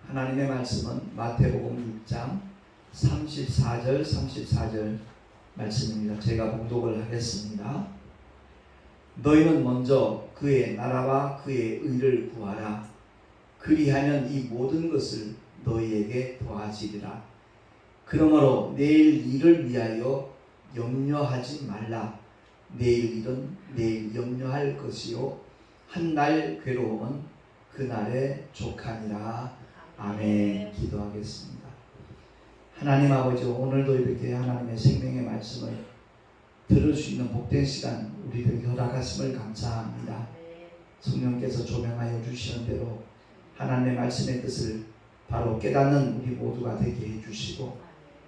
하나님의 말씀은 마태복음 6장 34절 말씀입니다. 제가 봉독을 하겠습니다. 너희는 먼저 그의 나라와 그의 의를 구하라. 그리하면 이 모든 것을 너희에게 더하시리라. 그러므로 내일 일을 위하여 염려하지 말라. 내일 일은 내일 염려할 것이요 한 날 괴로움은 그날에 족하니라. 아멘. 기도하겠습니다. 하나님 아버지, 오늘도 이렇게 하나님의 생명의 말씀을 들을 수 있는 복된 시간 우리들에게 허락하심을 감사합니다. 성령께서 조명하여 주시는 대로 하나님의 말씀의 뜻을 바로 깨닫는 우리 모두가 되게 해주시고,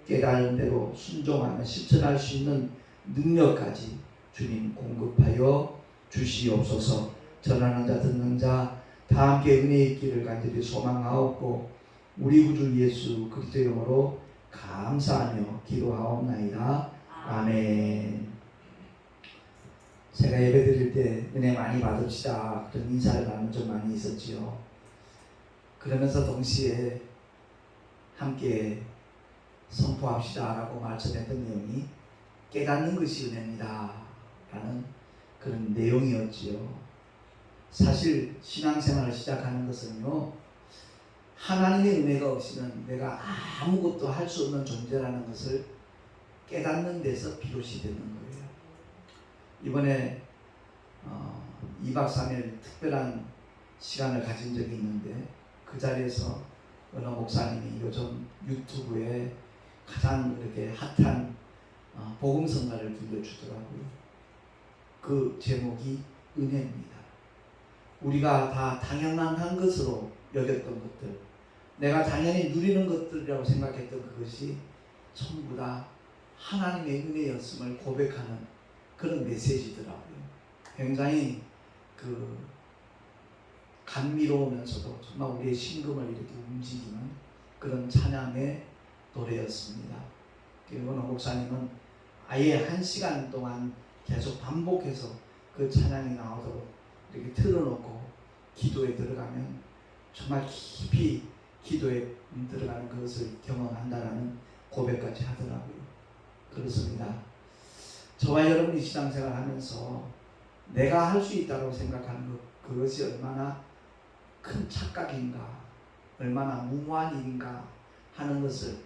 깨달은 대로 순종하며 실천할 수 있는 능력까지 주님 공급하여 주시옵소서. 전하는 자 듣는 자 다 함께 은혜 있기를 간절히 소망하옵고, 우리 구주 예수 그리스도 이름으로 감사하며 기도하옵나이다. 아멘. 제가 예배 드릴 때 은혜 많이 받읍시다 그런 인사를 나눈 적 많이 있었지요. 그러면서 동시에 함께 선포합시다 라고 말씀했던 내용이 깨닫는 것이 은혜입니다 라는 그런 내용이었지요. 사실 신앙생활을 시작하는 것은요, 하나님의 은혜가 없이는 내가 아무것도 할 수 없는 존재라는 것을 깨닫는 데서 비롯이 되는 거예요. 이번에 2박 3일 특별한 시간을 가진 적이 있는데, 그 자리에서 어느 목사님이 요즘 유튜브에 가장 이렇게 핫한 복음성가를 들려주더라고요. 그 제목이 은혜입니다. 우리가 다 당연한 것으로 여겼던 것들, 내가 당연히 누리는 것들이라고 생각했던 그것이 전부 다 하나님의 은혜였음을 고백하는 그런 메시지더라고요. 굉장히 감미로우면서도 정말 우리의 심금을 이렇게 움직이는 그런 찬양의 노래였습니다. 그리고 목사님은 아예 1시간 동안 계속 반복해서 그 찬양이 나오도록 이렇게 틀어놓고 기도에 들어가면 정말 깊이 기도에 들어가는 그것을 경험한다라는 고백까지 하더라고요. 그렇습니다. 저와 여러분이 신앙생활 하면서 내가 할 수 있다고 생각하는 그것이 얼마나 큰 착각인가, 얼마나 무모한 일인가 하는 것을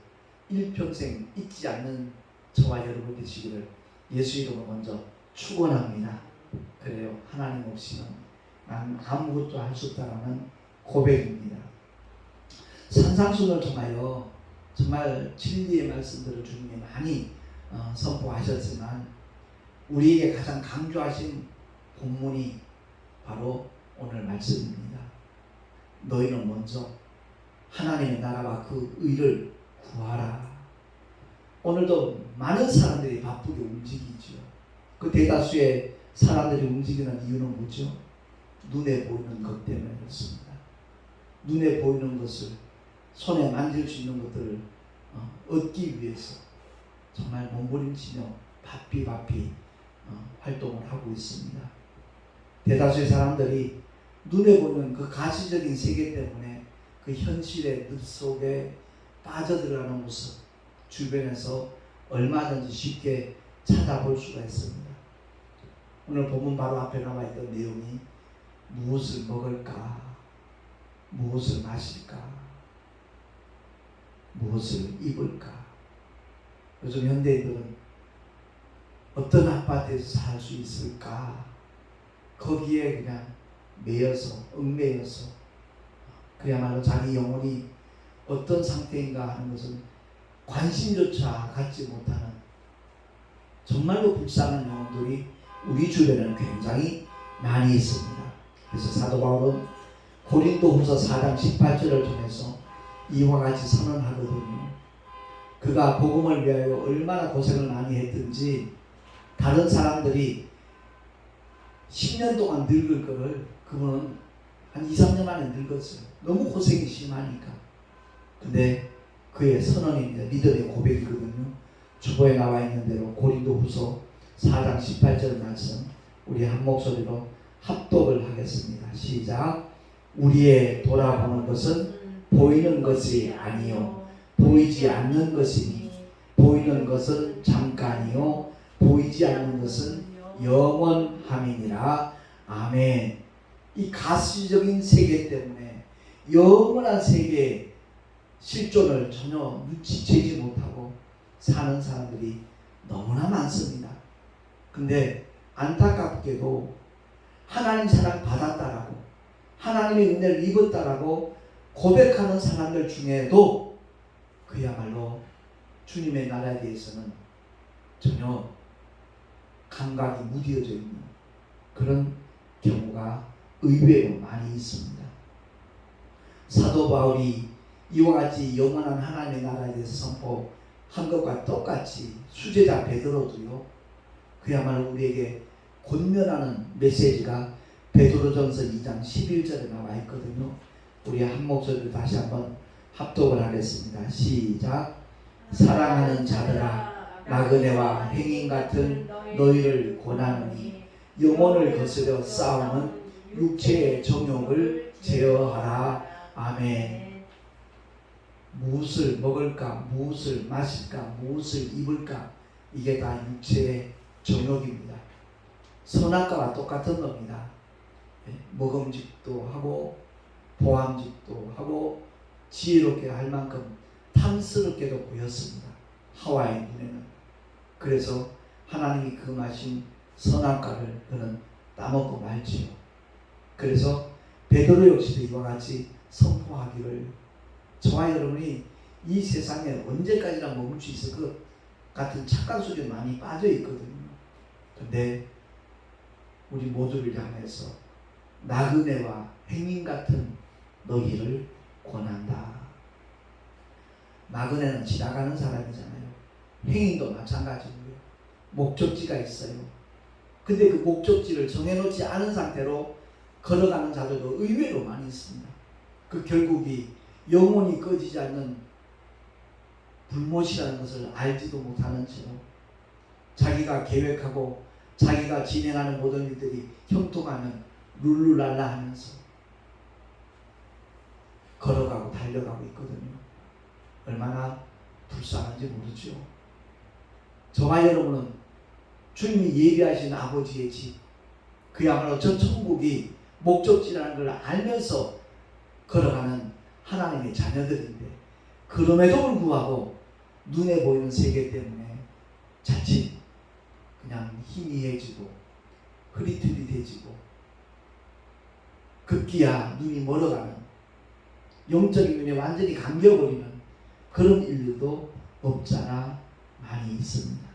일평생 잊지 않는 저와 여러분 되시기를 예수 이름으로 먼저 축원합니다. 그래요. 하나님 없이는 난 아무것도 할 수 없다라는 고백입니다. 산상순을 통하여 정말 진리의 말씀들을 주님이 많이 선포하셨지만, 우리에게 가장 강조하신 본문이 바로 오늘 말씀입니다. 너희는 먼저 하나님의 나라와 그 의를 구하라. 오늘도 많은 사람들이 바쁘게 움직이죠. 그 대다수의 사람들이 움직이는 이유는 뭐죠? 눈에 보이는 것 때문에 그렇습니다. 눈에 보이는 것을, 손에 만질 수 있는 것들을 얻기 위해서 정말 몸부림치며 바삐 활동을 하고 있습니다. 대다수의 사람들이 눈에 보이는 그 가시적인 세계 때문에 그 현실의 늪 속에 빠져들어가는 모습, 주변에서 얼마든지 쉽게 찾아볼 수가 있습니다. 오늘 본문 바로 앞에 나와 있던 내용이 무엇을 먹을까, 무엇을 마실까, 무엇을 입을까. 요즘 현대인들은 어떤 아파트에서 살 수 있을까, 거기에 그냥 매여서 얽매여서 그야말로 자기 영혼이 어떤 상태인가 하는 것은 관심조차 갖지 못하는 정말로 불쌍한 영혼들이 우리 주변에는 굉장히 많이 있습니다. 그래서 사도 바울은 고린도후서 4장 18절을 통해서 이와 같이 선언하거든요. 그가 복음을 위하여 얼마나 고생을 많이 했든지 다른 사람들이 10년 동안 늙을 거를 그분은 한 2, 3년 만에 늙었어요. 너무 고생이 심하니까. 근데 그의 선언입니다. 믿음의 고백이거든요. 주보에 나와 있는 대로 고린도후서 4장 18절 말씀 우리 한 목소리로 합독을 하겠습니다. 시작. 우리의 돌아보는 것은 보이는 것이 아니요 보이지 않는 것이니 보이는 것은 잠깐이요 보이지 않는 것은 영원함이니라. 아멘. 이 가시적인 세계 때문에 영원한 세계의 실존을 전혀 눈치채지 못하고 사는 사람들이 너무나 많습니다. 근데 안타깝게도 하나님 사랑 받았다라고 하나님의 은혜를 입었다라고 고백하는 사람들 중에도 그야말로 주님의 나라에 대해서는 전혀 감각이 무뎌져 있는 그런 경우가 의외로 많이 있습니다. 사도 바울이 이와 같이 영원한 하나님의 나라에 대해서 선포한 것과 똑같이 수제자 베드로도요 그야말로 우리에게 권면하는 메시지가 베드로전서 2장 11절에 나와 있거든요. 우리 한 목소리로 다시 한번 합독을 하겠습니다. 시작. 사랑하는 자들아 나그네와 행인 같은 너희를 권하노니 영혼을 거스려 싸우는 육체의 정욕을 제어하라. 아멘. 무엇을 먹을까, 무엇을 마실까, 무엇을 입을까, 이게 다 육체의 정욕입니다. 선악과와 똑같은 겁니다. 먹음직도 하고 보암직도 하고 지혜롭게 할 만큼 탐스럽게도 보였습니다. 하와의 눈에는. 그래서 하나님이 금하신 선악과를 그는 따먹고 말지요. 그래서 베드로 역시도 이와 같이 선포하기를 저와 여러분이 이 세상에 언제까지나 머물 수 있을 것 같은 착각 속에 많이 빠져 있거든요. 근데 우리 모두를 향해서 나그네와 행인 같은 너희를 권한다. 나그네는 지나가는 사람이잖아요. 행인도 마찬가지고요. 목적지가 있어요. 근데 그 목적지를 정해놓지 않은 상태로 걸어가는 자들도 의외로 많이 있습니다. 그 결국이 영혼이 꺼지지 않는 불못이라는 것을 알지도 못하는 채로 자기가 계획하고 자기가 진행하는 모든 일들이 형통하면 룰루랄라 하면서 걸어가고 달려가고 있거든요. 얼마나 불쌍한지 모르죠. 저와 여러분은 주님이 예비하신 아버지의 집, 그야말로 저 천국이 목적지라는 걸 알면서 걸어가는 하나님의 자녀들인데 그럼에도 불구하고 눈에 보이는 세계 때문에 자칫 그냥 희미해지고 흐릿흐릿해지고 급기야 눈이 멀어가는 영적인 눈이 완전히 감겨버리는 그런 일들도 없지 않아 많이 있습니다.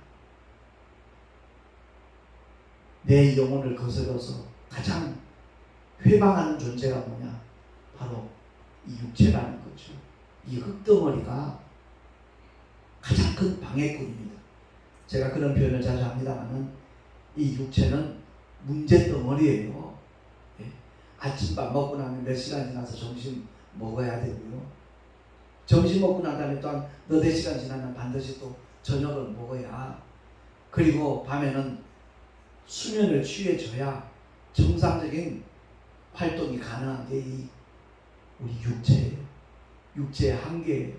내 영혼을 거스려서 가장 회방하는 존재가 뭐냐? 바로 이 육체라는 거죠. 이 흙덩어리가 가장 큰 방해꾼입니다. 제가 그런 표현을 자주 합니다만은 이 육체는 문제덩어리예요. 아침밥 먹고 나면 몇 시간 지나서 점심 먹어야 되고요. 점심 먹고 난 다음에 또한 너댓 시간 지나면 반드시 또 저녁을 먹어야, 그리고 밤에는 수면을 취해줘야 정상적인 활동이 가능한 게 이 우리 육체예요. 육체의 한계예요.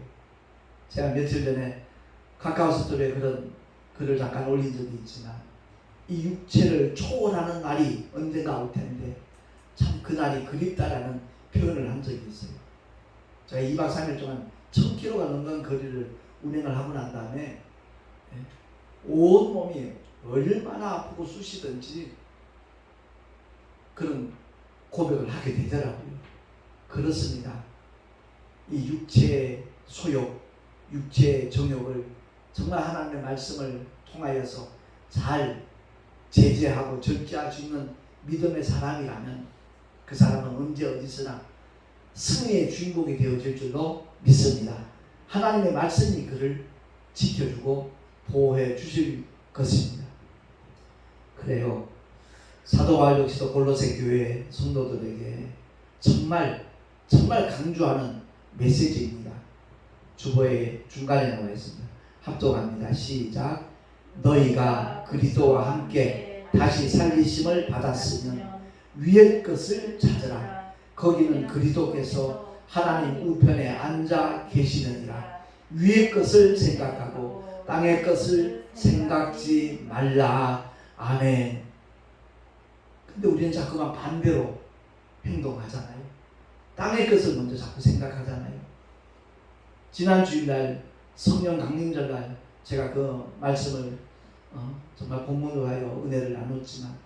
제가 며칠 전에 카카오스토리에 그런 글을 잠깐 올린 적이 있지만 이 육체를 초월하는 날이 언젠가 올 텐데 참 그날이 그립다라는 표현을 한 적이 있어요. 제가 2박 3일 동안 1000km가 넘는 거리를 운행을 하고 난 다음에 온 몸이 얼마나 아프고 쑤시든지 그런 고백을 하게 되더라고요. 그렇습니다. 이 육체의 소욕, 육체의 정욕을 정말 하나님의 말씀을 통하여서 잘 제재하고 절제할 수 있는 믿음의 사람이라면 그 사람은 언제 어디서나 승리의 주인공이 되어질 줄로 믿습니다. 하나님의 말씀이 그를 지켜주고 보호해 주실 것입니다. 그래요. 사도 바울 역시도 골로새 교회 성도들에게 정말 강조하는 메시지입니다. 주보의 중간에 나와 있습니다. 합독합니다. 시작. 너희가 그리스도와 함께 다시 살리심을 받았으면 위의 것을 찾으라. 거기는 그리스도께서 하나님 우편에 앉아 계시느니라. 위의 것을 생각하고 땅의 것을 생각지 말라. 아멘. 근데 우리는 자꾸만 반대로 행동하잖아요. 땅의 것을 먼저 자꾸 생각하잖아요. 지난 주일날 성령 강림절날 제가 그 말씀을 정말 본문으로 하여 은혜를 나눴지만,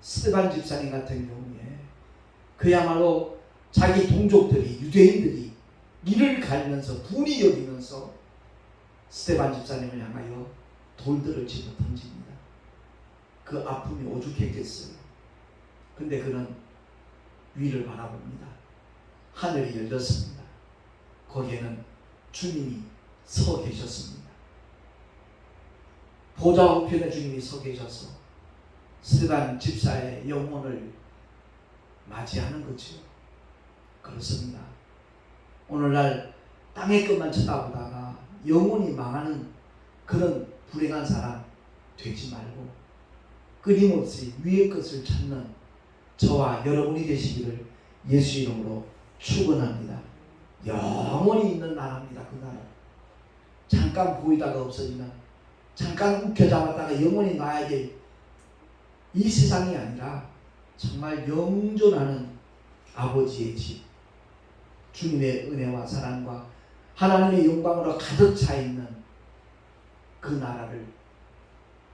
스데반 집사님 같은 경우에 그야말로 자기 동족들이, 유대인들이 이를 갈면서 분이 여기면서 스데반 집사님을 향하여 돌들을 집어 던집니다. 그 아픔이 오죽했겠어요. 근데 그는 위를 바라봅니다. 하늘이 열렸습니다. 거기에는 주님이 서 계셨습니다. 보좌 우편에 주님이 서 계셔서 스데반 집사의 영혼을 맞이하는 거죠. 그렇습니다. 오늘날 땅의 것만 쳐다보다가 영혼이 망하는 그런 불행한 사람 되지 말고 끊임없이 위의 것을 찾는 저와 여러분이 되시기를 예수 이름으로 축원합니다. 영원히 있는 나라입니다. 그 나라. 잠깐 보이다가 없어지는, 잠깐 움켜잡았다가 영원히 놔야 될 이 세상이 아니라 정말 영존하는 아버지의 집, 주님의 은혜와 사랑과 하나님의 영광으로 가득 차 있는 그 나라를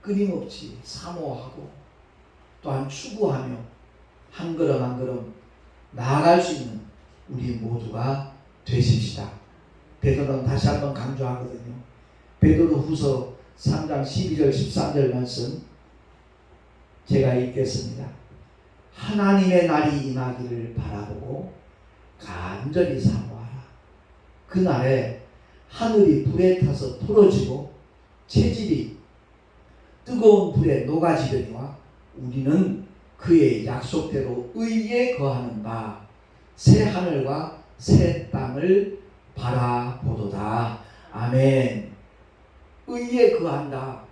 끊임없이 사모하고 또한 추구하며 한 걸음 한 걸음 나아갈 수 있는 우리 모두가 되십시다. 베드로는 다시 한번 강조하거든요. 베드로 후서 3장 12절 13절 말씀 제가 읽겠습니다. 하나님의 날이 임하기를 바라보고 간절히 사모하라. 그날에 하늘이 불에 타서 풀어지고 체질이 뜨거운 불에 녹아지려니와 우리는 그의 약속대로 의에 거하는 바 새 하늘과 새 땅을 바라보도다. 아멘. 의에 거한다.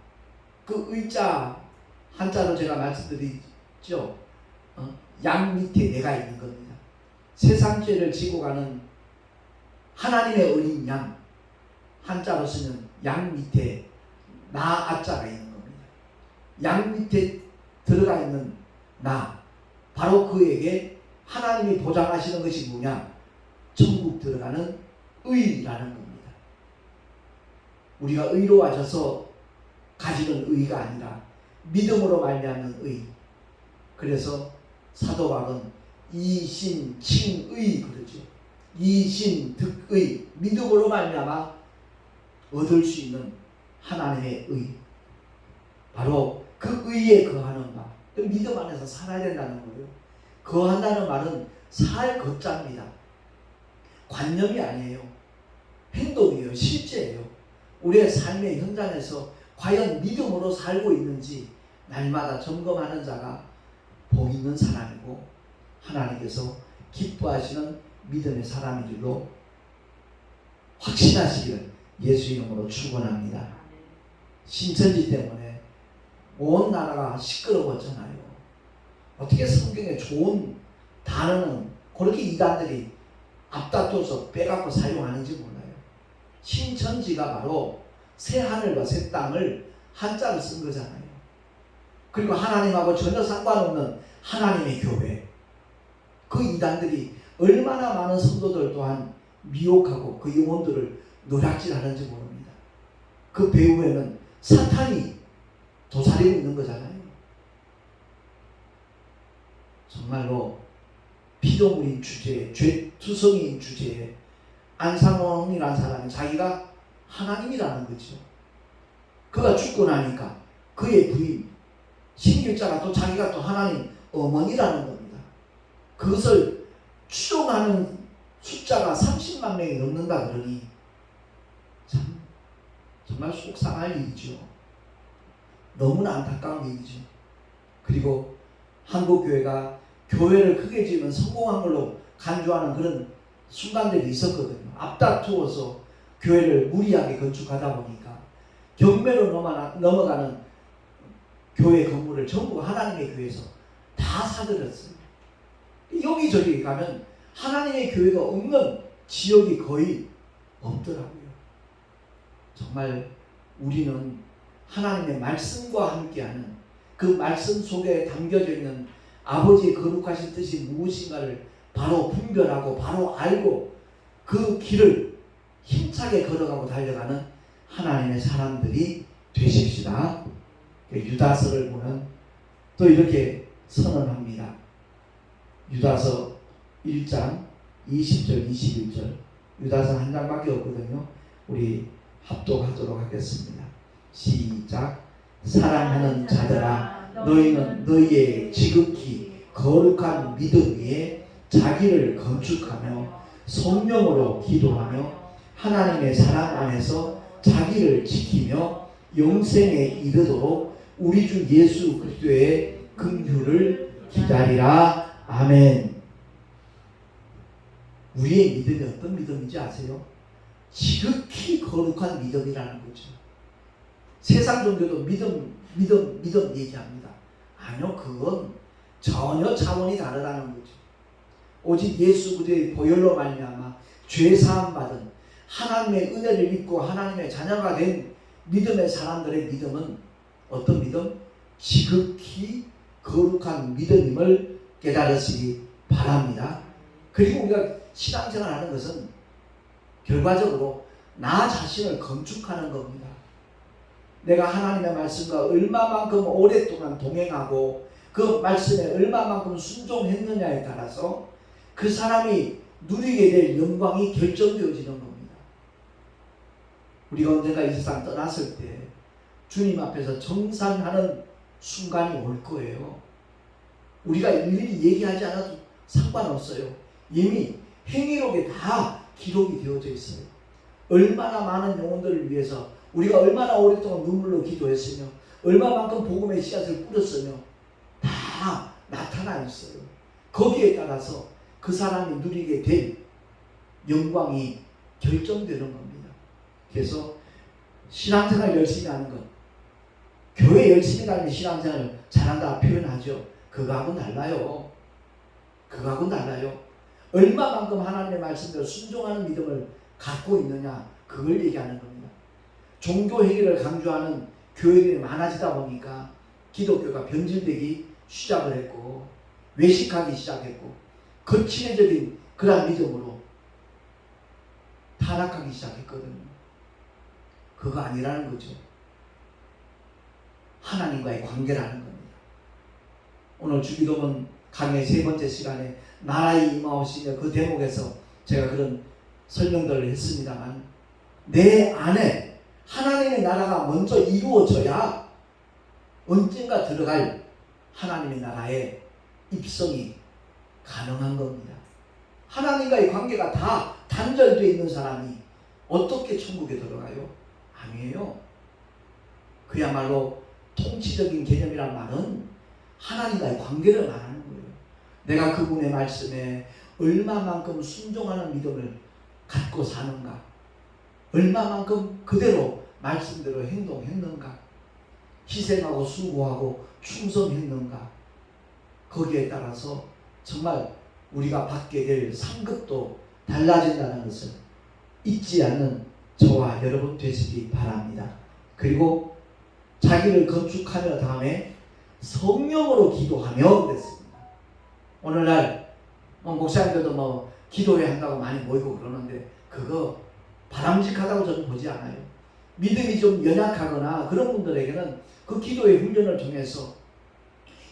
그 의자 한자로 제가 말씀드리죠. 양 밑에 내가 있는 겁니다. 세상 죄를 지고 가는 하나님의 어린 양, 한자로 쓰면 양 밑에 나 아자가 있는 겁니다. 양 밑에 들어가 있는 나, 바로 그에게 하나님이 보장하시는 것이 뭐냐? 천국 들어가는 의라는 겁니다. 우리가 의로워져서 가지는 의가 아니라 믿음으로 말미암는 의. 그래서 사도 바울은 이신칭의 그러죠. 이신득의, 믿음으로 말미암아 얻을 수 있는 하나님의 의, 바로 그 의에 거하는 바, 그 믿음 안에서 살아야 된다는 거예요. 거한다는 말은 살 것자입니다. 관념이 아니에요. 행동이에요. 실제예요. 우리의 삶의 현장에서 과연 믿음으로 살고 있는지 날마다 점검하는 자가 복 있는 사람이고 하나님께서 기뻐하시는 믿음의 사람인 줄로 확신하시기를 예수 이름으로 축원합니다. 신천지 때문에 온 나라가 시끄러웠잖아요. 어떻게 성경에 좋은 단어는 그렇게 이단들이 앞다퉈서 빼갖고 사용하는지 몰라요. 신천지가 바로 새 하늘과 새 땅을 한자로 쓴 거잖아요. 그리고 하나님하고 전혀 상관없는 하나님의 교회. 그 이단들이 얼마나 많은 성도들 또한 미혹하고 그 영혼들을 노략질하는지 모릅니다. 그 배후에는 사탄이 도사리고 있는 거잖아요. 정말로 피조물인 주제에, 죄투성이인 주제에 안상홍이라는 사람이 자기가 하나님이라는 거죠. 그가 죽고 나니까 그의 부인 신길자가 또 자기가 또 하나님 어머니라는 겁니다. 그것을 추종하는 숫자가 30만 명이 넘는다 그러니 참 정말 속상할 일이죠. 너무나 안타까운 일이죠. 그리고 한국교회가 교회를 크게 지으면 성공한 걸로 간주하는 그런 순간들이 있었거든요. 앞다투어서 교회를 무리하게 건축하다 보니까 경매로 넘어가는 교회 건물을 전부 하나님의 교회에서 다 사들였어요. 여기저기 가면 하나님의 교회가 없는 지역이 거의 없더라고요. 정말 우리는 하나님의 말씀과 함께하는 그 말씀 속에 담겨져 있는 아버지의 거룩하신 뜻이 무엇인가를 바로 분별하고 바로 알고 그 길을 힘차게 걸어가고 달려가는 하나님의 사람들이 되십시다. 유다서를 보면 또 이렇게 선언합니다. 유다서 1장 20절 21절 유다서 한 장밖에 없거든요. 우리 합독하도록 하겠습니다. 시작. 사랑하는 자들아 너희는 너희의 지극히 거룩한 믿음 위에 자기를 건축하며 성령으로 기도하며 하나님의 사랑 안에서 자기를 지키며 영생에 이르도록 우리 주 예수 그리스도의 긍휼을 기다리라. 아멘. 우리의 믿음이 어떤 믿음인지 아세요? 지극히 거룩한 믿음이라는 거죠. 세상 종교도 믿음 얘기합니다. 아니요, 그건 전혀 차원이 다르다는 거죠. 오직 예수 그리스도의 보혈로 말미암아 죄 사함 받은 하나님의 은혜를 믿고 하나님의 자녀가 된 믿음의 사람들의 믿음은 어떤 믿음? 지극히 거룩한 믿음임을 깨달으시기 바랍니다. 그리고 우리가 신앙생활 하는 것은 결과적으로 나 자신을 건축하는 겁니다. 내가 하나님의 말씀과 얼마만큼 오랫동안 동행하고 그 말씀에 얼마만큼 순종했느냐에 따라서 그 사람이 누리게 될 영광이 결정되어지는 겁니다. 우리가 언젠가 이 세상 떠났을 때 주님 앞에서 정산하는 순간이 올 거예요. 우리가 일일이 얘기하지 않아도 상관없어요. 이미 행위록에 다 기록이 되어져 있어요. 얼마나 많은 영혼들을 위해서 우리가 얼마나 오랫동안 눈물로 기도했으며 얼마만큼 복음의 씨앗을 뿌렸으며 다 나타나 있어요. 거기에 따라서 그 사람이 누리게 될 영광이 결정되는 겁니다. 그래서 신앙생활 열심히 하는 것, 교회 열심히 다니는 신앙생활을 잘한다 표현하죠. 그거하고는 달라요. 그거하고는 달라요. 얼마만큼 하나님의 말씀대로 순종하는 믿음을 갖고 있느냐, 그걸 얘기하는 겁니다. 종교 회개를 강조하는 교회들이 많아지다 보니까 기독교가 변질되기 시작을 했고 외식하기 시작했고 거침해적인 그런 믿음으로 타락하기 시작했거든요. 그거 아니라는 거죠. 하나님과의 관계라는 겁니다. 오늘 주기도문 강의 세 번째 시간에 나라의 임하오시며 그 대목에서 제가 그런 설명들을 했습니다만 내 안에 하나님의 나라가 먼저 이루어져야 언젠가 들어갈 하나님의 나라에 입성이 가능한 겁니다. 하나님과의 관계가 다 단절되어 있는 사람이 어떻게 천국에 들어가요? 아니에요. 그야말로 통치적인 개념이란 말은 하나님과의 관계를 말하는 거예요. 내가 그분의 말씀에 얼마만큼 순종하는 믿음을 갖고 사는가, 얼마만큼 그대로 말씀대로 행동했는가, 희생하고 수고하고 충성했는가, 거기에 따라서 정말 우리가 받게 될 상급도 달라진다는 것을 잊지 않는 저와 여러분 되시기 바랍니다. 그리고 자기를 건축하며 다음에 성령으로 기도하며 그랬습니다. 오늘날 목사님들도 기도회 한다고 많이 모이고 그러는데 그거 바람직하다고 저는 보지 않아요. 믿음이 좀 연약하거나 그런 분들에게는 그 기도의 훈련을 통해서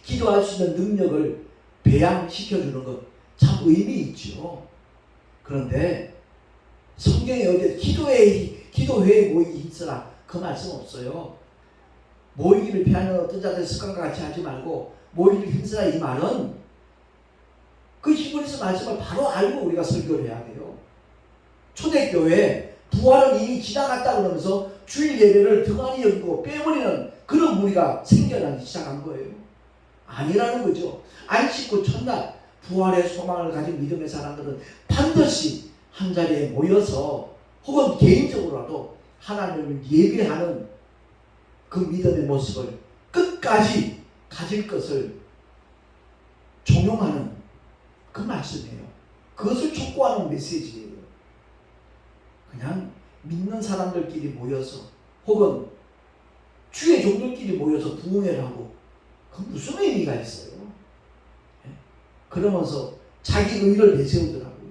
기도할 수 있는 능력을 배양시켜주는 것 참 의미 있죠. 그런데 성경에 어디 기도회에 모이기 힘쓰라 그 말씀 없어요. 모이기를 피하는 어떤 자들 습관과 같이 하지 말고 모이기를 힘쓰라 이 말은 그 히브리서 말씀을 바로 알고 우리가 설교를 해야 돼요. 초대교회 부활은 이미 지나갔다 그러면서 주일 예배를 등한히 여기고 빼버리는 그런 무리가 생겨나기 시작한 거예요. 아니라는 거죠. 안식구 첫날 부활의 소망을 가진 믿음의 사람들은 반드시 한자리에 모여서 혹은 개인적으로라도 하나님을 예배하는 그 믿음의 모습을 끝까지 가질 것을 종용하는 그 말씀이에요. 그것을 촉구하는 메시지예요. 믿는 사람들끼리 모여서 혹은 주의 종들끼리 모여서 부흥회를 하고 그 무슨 의미가 있어요? 그러면서 자기 의를 내세우더라고요.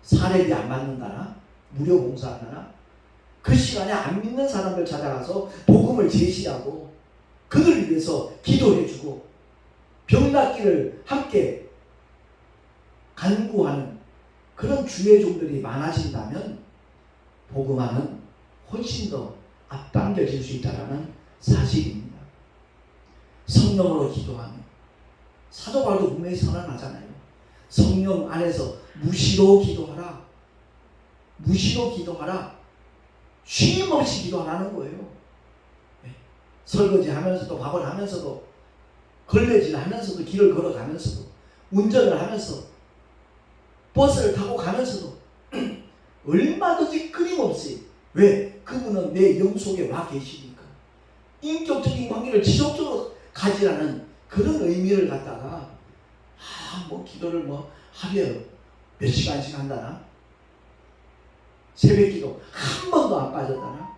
사례비 안 받는다나 무료 봉사한다나 그 시간에 안 믿는 사람들 찾아가서 복음을 제시하고 그들을 위해서 기도해주고 병 낫기를 함께 간구하는 그런 주의 종들이 많아진다면 복음화는 훨씬 더 앞당겨질 수 있다는 사실입니다. 성령으로 기도하며 사도 바울도 분명히 선언하잖아요. 성령 안에서 무시로 기도하라. 무시로 기도하라. 쉼 없이 기도하라는 거예요. 네. 설거지 하면서도 밥을 하면서도 걸레질 하면서도 길을 걸어가면서도 운전을 하면서 버스를 타고 가면서도 얼마든지 끊임없이 왜? 그분은 내 영 속에 와 계시니까 인격적인 관계를 지속적으로 가지라는 그런 의미를 갖다가 뭐 기도를 뭐 하루에 몇 시간씩 한다나 새벽 기도 한 번도 안 빠졌다나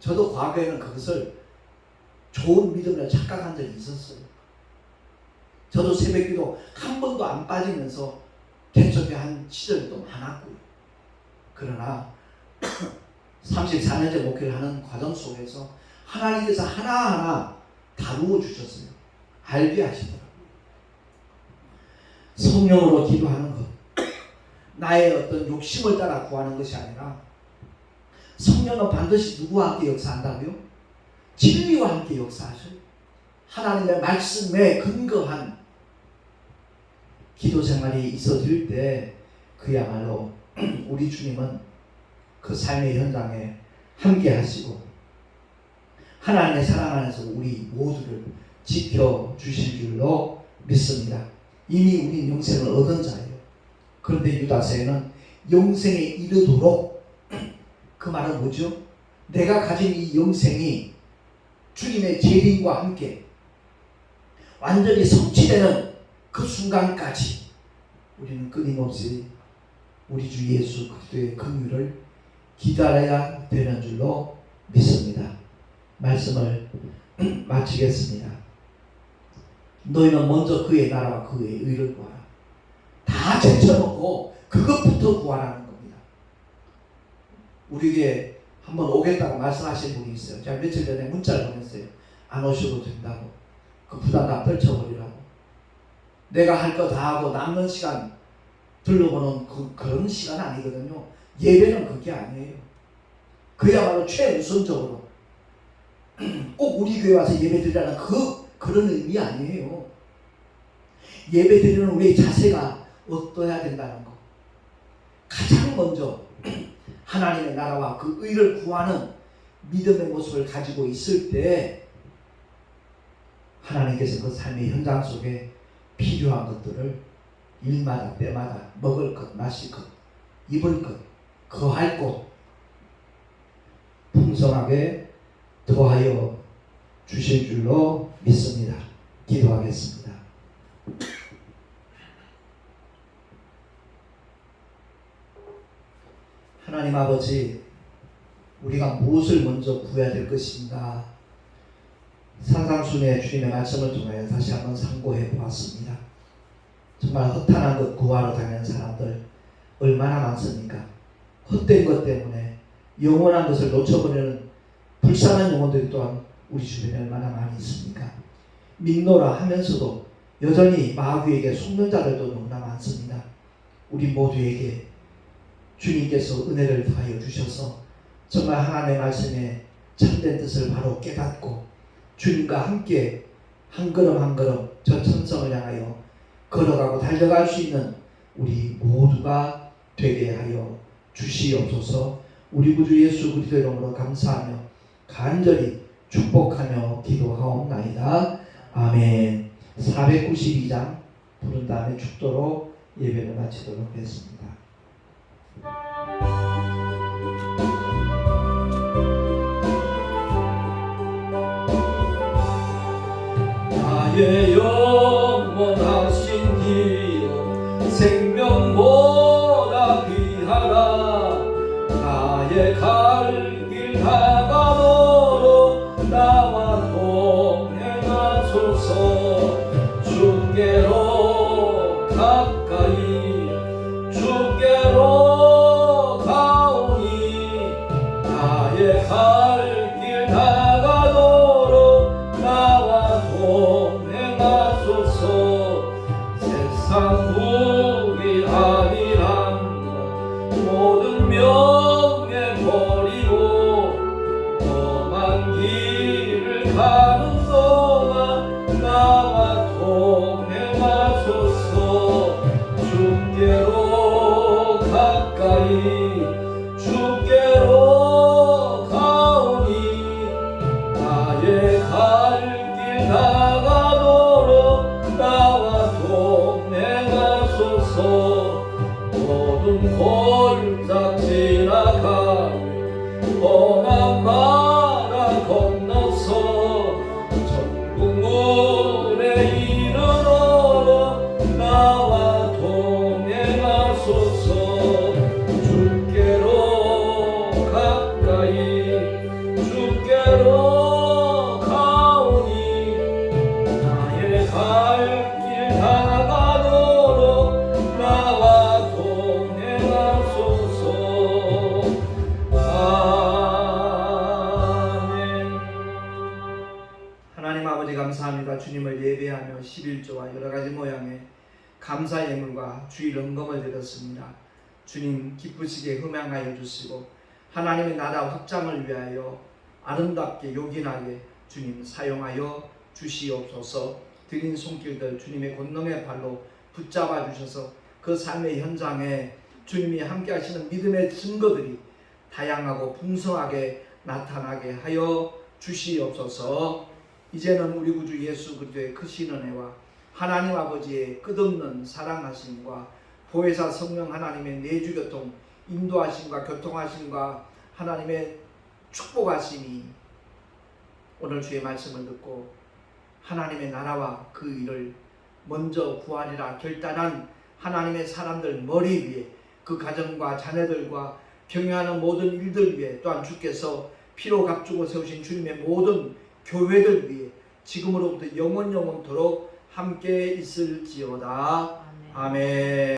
저도 과거에는 그것을 좋은 믿음으로 착각한 적이 있었어요. 저도 새벽 기도 한 번도 안 빠지면서 개척한 시절도 많았고요. 그러나 34년째 목회를 하는 과정 속에서 하나님께서 하나하나 다루어 주셨어요. 알게 하시더라고요. 성령으로 기도하는 것, 나의 어떤 욕심을 따라 구하는 것이 아니라 성령은 반드시 누구와 함께 역사한다고요? 진리와 함께 역사하셔요. 하나님의 말씀에 근거한 기도 생활이 있어질 때 그야말로 우리 주님은 그 삶의 현장에 함께 하시고 하나님의 사랑 안에서 우리 모두를 지켜주실 줄로 믿습니다. 이미 우린 영생을 얻은 자예요. 그런데 유다서에는 영생에 이르도록 그 말은 뭐죠? 내가 가진 이 영생이 주님의 재림과 함께 완전히 성취되는 그 순간까지 우리는 끊임없이 우리 주 예수 그리스도의 긍휼을 기다려야 되는 줄로 믿습니다. 말씀을 마치겠습니다. 너희는 먼저 그의 나라와 그의 의를 구하라. 다 제쳐놓고 그것부터 구하라는 겁니다. 우리에게 한번 오겠다고 말씀하신 분이 있어요. 제가 며칠 전에 문자를 보냈어요. 안 오셔도 된다고. 그 부담 다 떨쳐버리라고. 내가 할 거 다 하고 남는 시간 둘러보는 그런 시간 아니거든요. 예배는 그게 아니에요. 그야말로 최우선적으로 꼭 우리 교회 와서 예배 드리라는 그런 의미 아니에요. 예배 드리는 우리의 자세가 어떠해야 된다는 거. 가장 먼저 하나님의 나라와 그 의를 구하는 믿음의 모습을 가지고 있을 때 하나님께서 그 삶의 현장 속에 필요한 것들을 일마다 때마다 먹을 것, 마실 것, 입을 것, 거할 곳 풍성하게 더하여 주실 줄로 믿습니다. 기도하겠습니다. 하나님 아버지, 우리가 무엇을 먼저 구해야 될 것인가 산상순의 주님의 말씀을 통해 다시 한번 상고해 보았습니다. 정말 허탄한 것 구하러 다니는 사람들 얼마나 많습니까? 헛된 것 때문에 영원한 것을 놓쳐버리는 불쌍한 영혼들이 또한 우리 주변에 얼마나 많이 있습니까? 믿노라 하면서도 여전히 마귀에게 속는 자들도 너무나 많습니다. 우리 모두에게 주님께서 은혜를 더하여 주셔서 정말 하나님의 말씀에 참된 뜻을 바로 깨닫고 주님과 함께 한 걸음 한 걸음 저 천성을 향하여 걸어가고 달려갈 수 있는 우리 모두가 되게 하여 주시옵소서. 우리 구주 예수 그리스도의 이름으로 감사하며 간절히 축복하며 기도하옵나이다. 아멘. 492장 부른 다음에 축도로 예배를 마치도록 하겠습니다. 나의 영원하신 기업 생명보다 귀하라. 나의 갈 길 다가도록 나와 동행하소서. 주께로 가까이 주께로 가오니 나의 갈 길 다가도록 나와 동행하소서. 세상 무기 아니란다 모든 명예 버리고 험한 길을 가는 동안 나와 동행하소서. 주께로 가까이 주께로 가오니 나의 갈 길 다가도록 나와 동행하소서. 모든 골짜기 지나가며 험한 바다 건너서 천국문에 이르러러 나와 동행하소서. 주께로 가까이 주께로 가오니 나의 갈 길 다가도록 나와 동행하소서. 아멘. 하나님 아버지 감사합니다. 주님을 예배하며 11조와 여러가지 모양의 감사 예물과 주일 헌금을 드렸습니다. 주님 기쁘시게 흠양하여 주시고 하나님의 나라 확장을 위하여 아름답게 요긴하게 주님 사용하여 주시옵소서. 드린 손길들 주님의 권능의 발로 붙잡아 주셔서 그 삶의 현장에 주님이 함께 하시는 믿음의 증거들이 다양하고 풍성하게 나타나게 하여 주시옵소서. 이제는 우리 구주 예수 그리스도의 크신 은혜와 하나님 아버지의 끝없는 사랑하심과 보혜사 성령 하나님의 내주교통 인도하심과 교통하심과 하나님의 축복하심이 오늘 주의 말씀을 듣고 하나님의 나라와 그 일을 먼저 구하리라 결단한 하나님의 사람들 머리 위에 그 가정과 자녀들과 경영하는 모든 일들 위에 또한 주께서 피로 값주고 세우신 주님의 모든 교회들 위해 지금으로부터 영원토록 함께 있을지어다. 아멘.